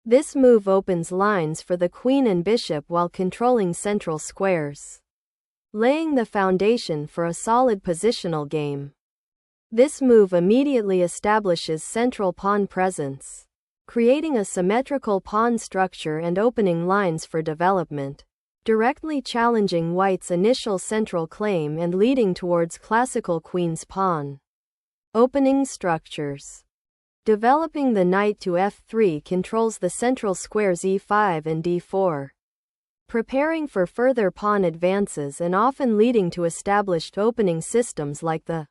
This move opens lines for the queen and bishop while controlling central squares, laying the foundation for a solid positional game. This move immediately establishes central pawn presence, creating a symmetrical pawn structure and opening lines for development, directly challenging white's initial central claim and leading towards classical queen's pawn opening structures. Developing the knight to f3 controls the central squares e5 and d4, preparing for further pawn advances and often leading to established opening systems like the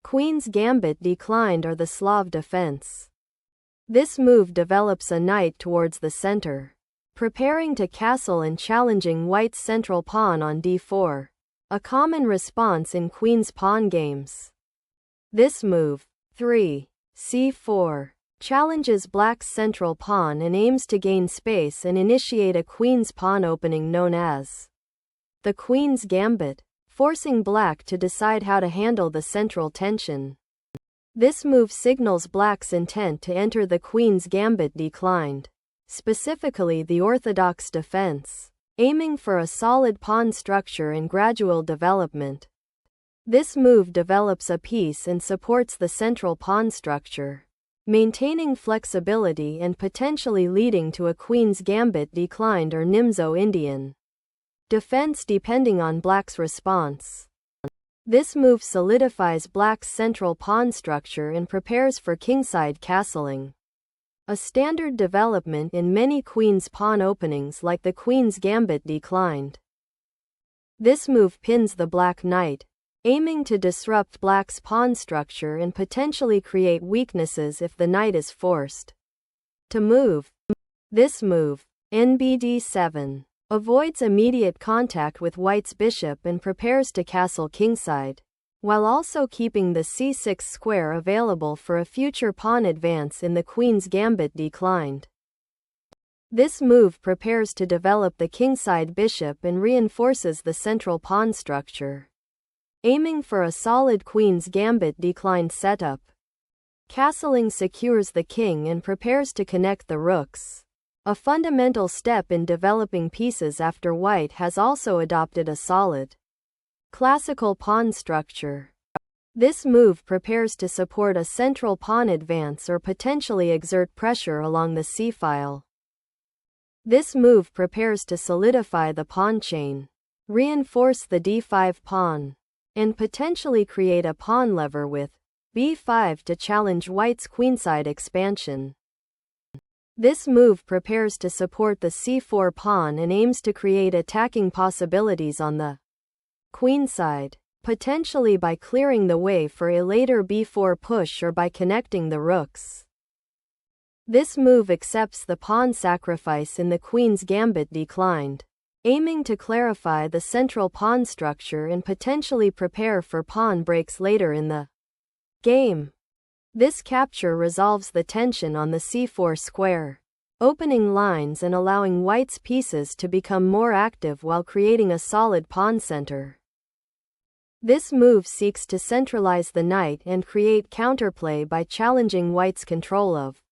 Queen's Gambit declined or the Slav defense. This move develops a knight towards the center, preparing to castle and challenging white's central pawn on d4, a common response in queen's pawn games. This move, 3. c4, challenges black's central pawn and aims to gain space and initiate a queen's pawn opening known as the Queen's Gambit, forcing black to decide how to handle the central tension. This move signals black's intent to enter the Queen's Gambit declined, specifically the orthodox defense, aiming for a solid pawn structure and gradual development. This move develops a piece and supports the central pawn structure, maintaining flexibility and potentially leading to a Queen's Gambit declined or Nimzo Indian defense depending on black's response. This move solidifies black's central pawn structure and prepares for kingside castling, a standard development in many queen's pawn openings like the Queen's Gambit declined. This move pins the black knight, aiming to disrupt black's pawn structure and potentially create weaknesses if the knight is forced to move. This move, NBD7, avoids immediate contact with white's bishop and prepares to castle kingside, while also keeping the c6 square available for a future pawn advance in the Queen's Gambit declined. This move prepares to develop the kingside bishop and reinforces the central pawn structure, aiming for a solid Queen's Gambit declined setup. Castling secures the king and prepares to connect the rooks, a fundamental step in developing pieces after white has also adopted a solid classical pawn structure. This move prepares to support a central pawn advance or potentially exert pressure along the c-file. This move prepares to solidify the pawn chain, reinforce the d5 pawn, and potentially create a pawn lever with b5 to challenge white's queenside expansion. This move prepares to support the c4 pawn and aims to create attacking possibilities on the queenside, potentially by clearing the way for a later b4 push or by connecting the rooks. This move accepts the pawn sacrifice in the Queen's Gambit declined, aiming to clarify the central pawn structure and potentially prepare for pawn breaks later in the game. This capture resolves the tension on the c4 square, opening lines and allowing white's pieces to become more active while creating a solid pawn center. This move seeks to centralize the knight and create counterplay by challenging white's control of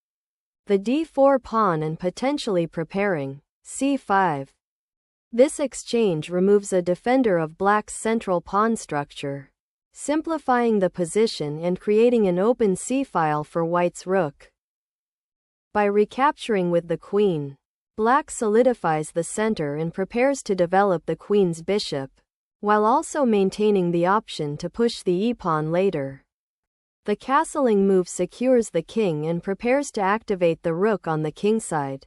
the d4 pawn and potentially preparing c5. This exchange removes a defender of black's central pawn structure, simplifying the position and creating an open c-file for white's rook. By recapturing with the queen, black solidifies the center and prepares to develop the queen's bishop, while also maintaining the option to push the e-pawn later. The castling move secures the king and prepares to activate the rook on the kingside,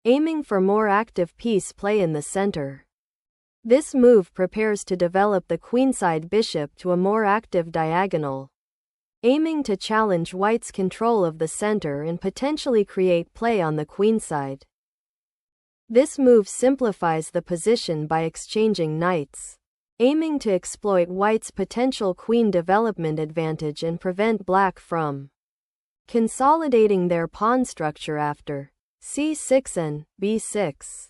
aiming for more active piece play in the center. This move prepares to develop the queenside bishop to a more active diagonal, aiming to challenge white's control of the center and potentially create play on the queenside. This move simplifies the position by exchanging knights, aiming to exploit white's potential queen development advantage and prevent black from consolidating their pawn structure after c6 and b6.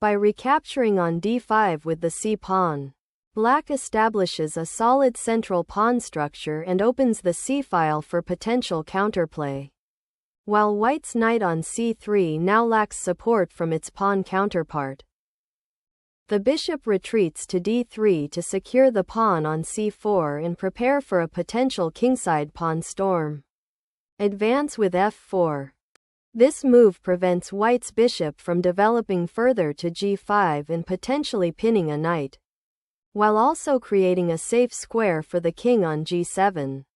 By recapturing on d5 with the c-pawn, black establishes a solid central pawn structure and opens the c-file for potential counterplay. while white's knight on c3 now lacks support from its pawn counterpart. The bishop retreats to d3 to secure the pawn on c4 and prepare for a potential kingside pawn storm. Advance with f4. This move prevents white's bishop from developing further to g5 and potentially pinning a knight, while also creating a safe square for the king on g7.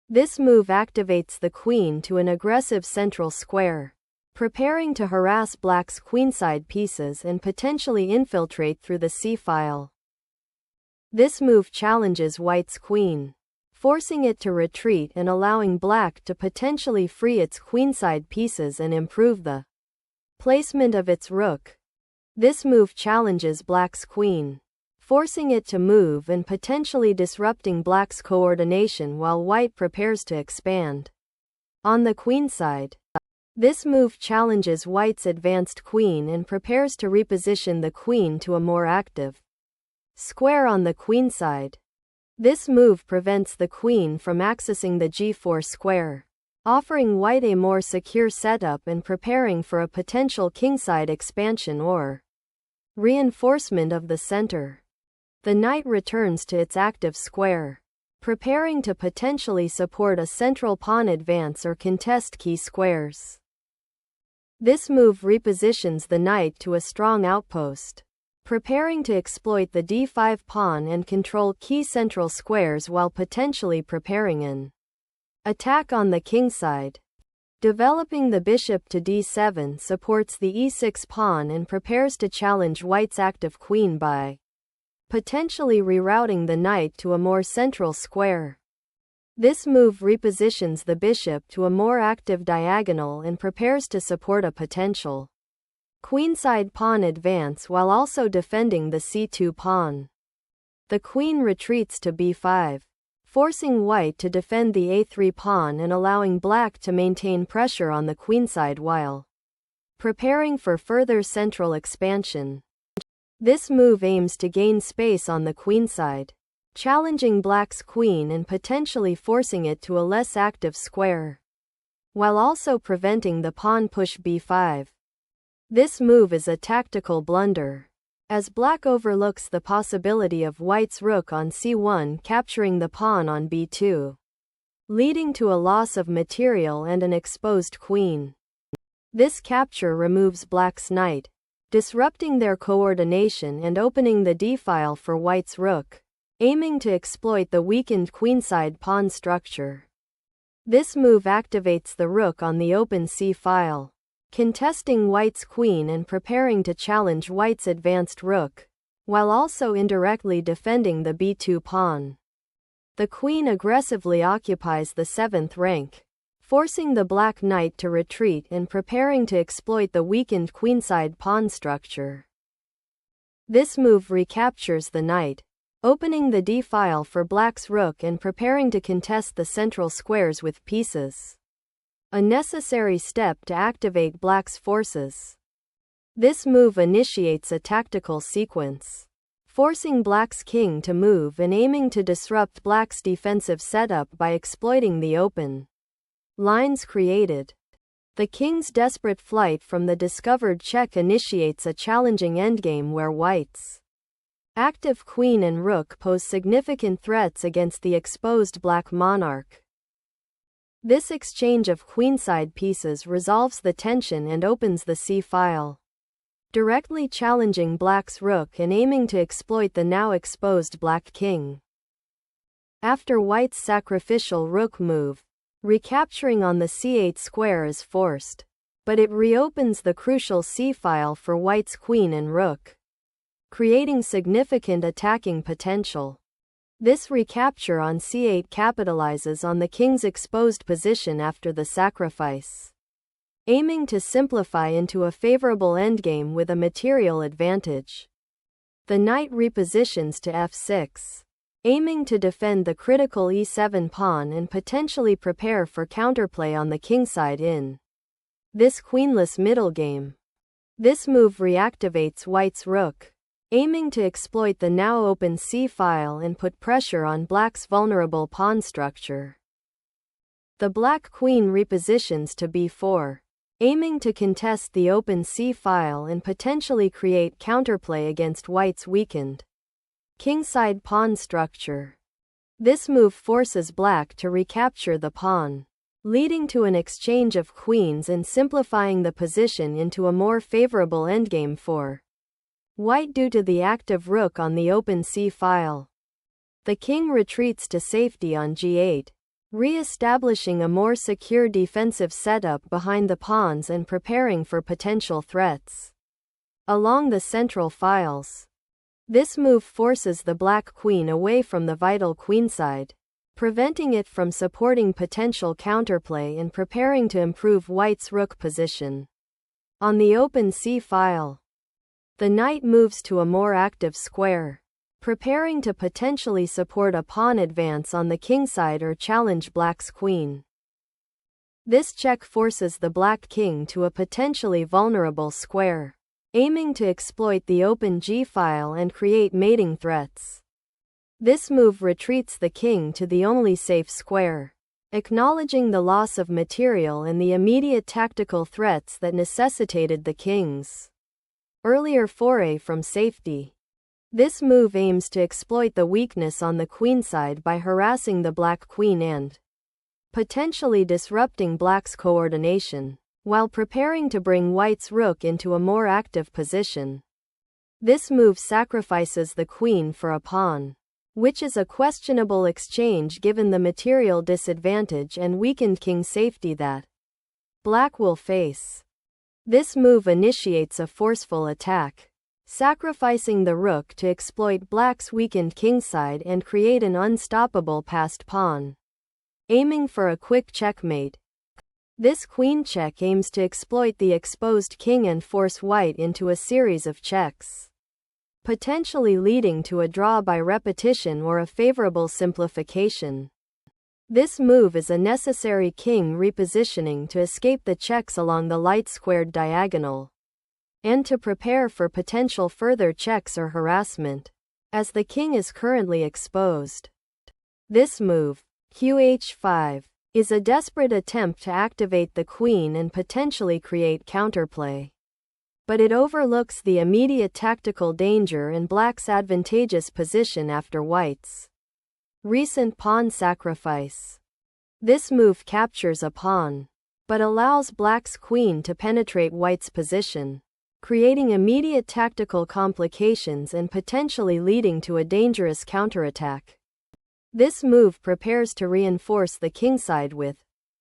This move activates the queen to an aggressive central square, preparing to harass black's queenside pieces and potentially infiltrate through the c-file. This move challenges white's queen, forcing it to retreat and allowing black to potentially free its queenside pieces and improve the placement of its rook. This move challenges black's queen, forcing it to move and potentially disrupting black's coordination while white prepares to expand. On the queenside, this move challenges white's advanced queen and prepares to reposition the queen to a more active square on the queenside. This move prevents the queen from accessing the g4 square, offering white a more secure setup and preparing for a potential kingside expansion or reinforcement of the center. The knight returns to its active square, preparing to potentially support a central pawn advance or contest key squares. This move repositions the knight to a strong outpost, preparing to exploit the d5 pawn and control key central squares while potentially preparing an attack on the kingside. Developing the bishop to d7 supports the e6 pawn and prepares to challenge white's active queen by potentially rerouting the knight to a more central square. This move repositions the bishop to a more active diagonal and prepares to support a potential queenside pawn advance while also defending the c2 pawn. The queen retreats to b5, forcing white to defend the a3 pawn and allowing black to maintain pressure on the queenside while preparing for further central expansion. This move aims to gain space on the queenside, challenging black's queen and potentially forcing it to a less active square, while also preventing the pawn push b5. This move is a tactical blunder, as black overlooks the possibility of white's rook on c1 capturing the pawn on b2, leading to a loss of material and an exposed queen. This capture removes black's knight, disrupting their coordination and opening the d-file for white's rook, aiming to exploit the weakened queenside pawn structure. This move activates the rook on the open c-file, contesting white's queen and preparing to challenge white's advanced rook, while also indirectly defending the b2 pawn. The queen aggressively occupies the 7th rank, forcing the black knight to retreat and preparing to exploit the weakened queenside pawn structure. This move recaptures the knight, opening the d-file for black's rook and preparing to contest the central squares with pieces, a necessary step to activate black's forces. This move initiates a tactical sequence, forcing black's king to move and aiming to disrupt black's defensive setup by exploiting the open lines created. The king's desperate flight from the discovered check initiates a challenging endgame where white's active queen and rook pose significant threats against the exposed black monarch. This exchange of queenside pieces resolves the tension and opens the c-file, directly challenging black's rook and aiming to exploit the now exposed black king. After white's sacrificial rook move, recapturing on the c8 square is forced, but it reopens the crucial c-file for white's queen and rook, creating significant attacking potential. This recapture on c8 capitalizes on the king's exposed position after the sacrifice, aiming to simplify into a favorable endgame with a material advantage. The knight repositions to f6, aiming to defend the critical e7 pawn and potentially prepare for counterplay on the kingside in this queenless middle game. This move reactivates white's rook, aiming to exploit the now open c-file and put pressure on black's vulnerable pawn structure. The black queen repositions to b4, aiming to contest the open c-file and potentially create counterplay against white's weakened kingside pawn structure. This move forces black to recapture the pawn, leading to an exchange of queens and simplifying the position into a more favorable endgame for white due to the active rook on the open c-file. The king retreats to safety on g8, re-establishing a more secure defensive setup behind the pawns and preparing for potential threats along the central files. This move forces the black queen away from the vital queenside, preventing it from supporting potential counterplay and preparing to improve white's rook position. On the open c-file, the knight moves to a more active square, preparing to potentially support a pawn advance on the kingside or challenge black's queen. This check forces the black king to a potentially vulnerable square, aiming to exploit the open g-file and create mating threats. This move retreats the king to the only safe square, acknowledging the loss of material and the immediate tactical threats that necessitated the king's earlier foray from safety. This move aims to exploit the weakness on the queenside by harassing the black queen and potentially disrupting black's coordination, while preparing to bring white's rook into a more active position. This move sacrifices the queen for a pawn, which is a questionable exchange given the material disadvantage and weakened king safety that black will face. This move initiates a forceful attack, sacrificing the rook to exploit black's weakened kingside and create an unstoppable passed pawn, aiming for a quick checkmate. This queen check aims to exploit the exposed king and force white into a series of checks, potentially leading to a draw by repetition or a favorable simplification. This move is a necessary king repositioning to escape the checks along the light-squared diagonal, and to prepare for potential further checks or harassment, as the king is currently exposed. This move, QH5, is a desperate attempt to activate the queen and potentially create counterplay. But it overlooks the immediate tactical danger in black's advantageous position after white's recent pawn sacrifice. This move captures a pawn, but allows black's queen to penetrate white's position, creating immediate tactical complications and potentially leading to a dangerous counterattack. This move prepares to reinforce the kingside with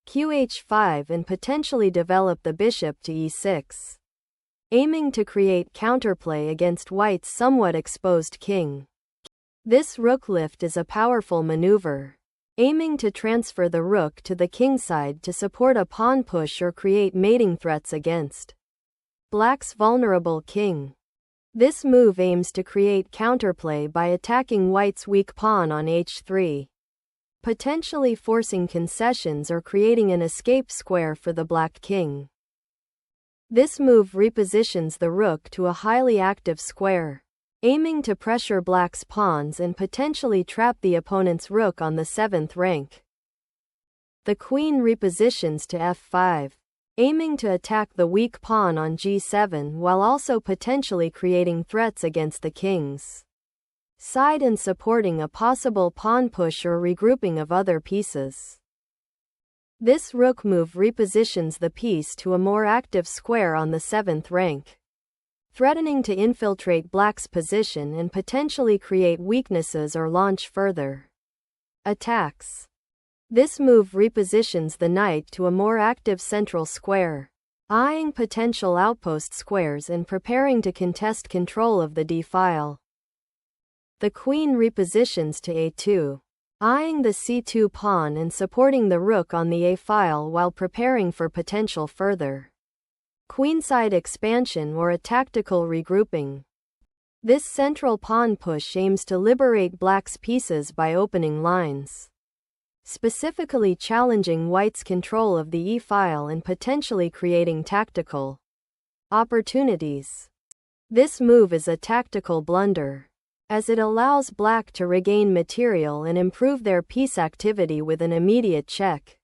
QH5 and potentially develop the bishop to e6, aiming to create counterplay against white's somewhat exposed king. This rook lift is a powerful maneuver, aiming to transfer the rook to the kingside to support a pawn push or create mating threats against black's vulnerable king. This move aims to create counterplay by attacking white's weak pawn on h3, potentially forcing concessions or creating an escape square for the black king. This move repositions the rook to a highly active square, aiming to pressure black's pawns and potentially trap the opponent's rook on the 7th rank. The queen repositions to f5, aiming to attack the weak pawn on g7 while also potentially creating threats against the king's side and supporting a possible pawn push or regrouping of other pieces. This rook move repositions the piece to a more active square on the 7th rank, threatening to infiltrate black's position and potentially create weaknesses or launch further attacks. This move repositions the knight to a more active central square, eyeing potential outpost squares and preparing to contest control of the d-file. The queen repositions to a2, eyeing the c2 pawn and supporting the rook on the a-file while preparing for potential further queenside expansion or a tactical regrouping. This central pawn push aims to liberate black's pieces by opening lines, specifically challenging white's control of the e-file and potentially creating tactical opportunities. This move is a tactical blunder, as it allows black to regain material and improve their piece activity with an immediate check.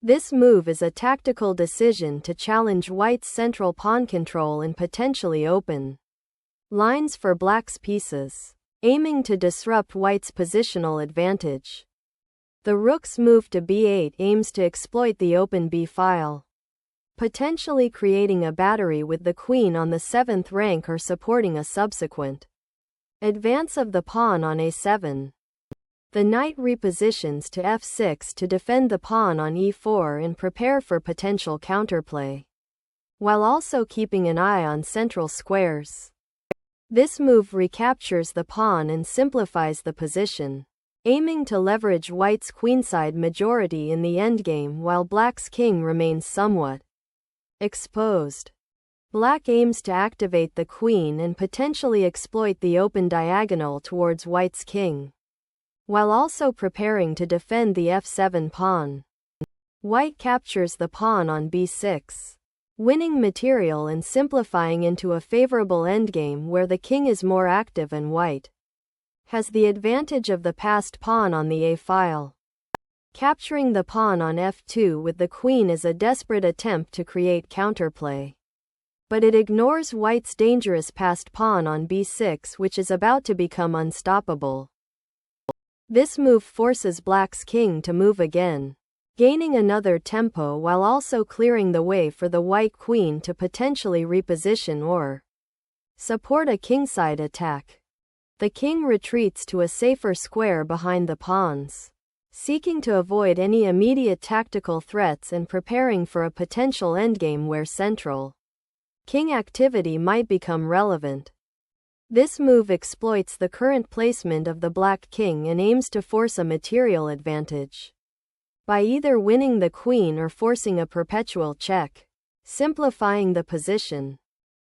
This move is a tactical decision to challenge white's central pawn control and potentially open lines for black's pieces, aiming to disrupt white's positional advantage. The rook's move to b8 aims to exploit the open b file, potentially creating a battery with the queen on the 7th rank or supporting a subsequent advance of the pawn on a7. The knight repositions to f6 to defend the pawn on e4 and prepare for potential counterplay, while also keeping an eye on central squares. This move recaptures the pawn and simplifies the position, aiming to leverage white's queenside majority in the endgame while black's king remains somewhat exposed. Black aims to activate the queen and potentially exploit the open diagonal towards white's king, while also preparing to defend the f7 pawn. White captures the pawn on b6, winning material and simplifying into a favorable endgame where the king is more active and white has the advantage of the passed pawn on the a file. Capturing the pawn on f2 with the queen is a desperate attempt to create counterplay, but it ignores white's dangerous passed pawn on b6, which is about to become unstoppable. This move forces black's king to move again, gaining another tempo while also clearing the way for the white queen to potentially reposition or support a kingside attack. The king retreats to a safer square behind the pawns, seeking to avoid any immediate tactical threats and preparing for a potential endgame where central king activity might become relevant. This move exploits the current placement of the black king and aims to force a material advantage by either winning the queen or forcing a perpetual check, simplifying the position.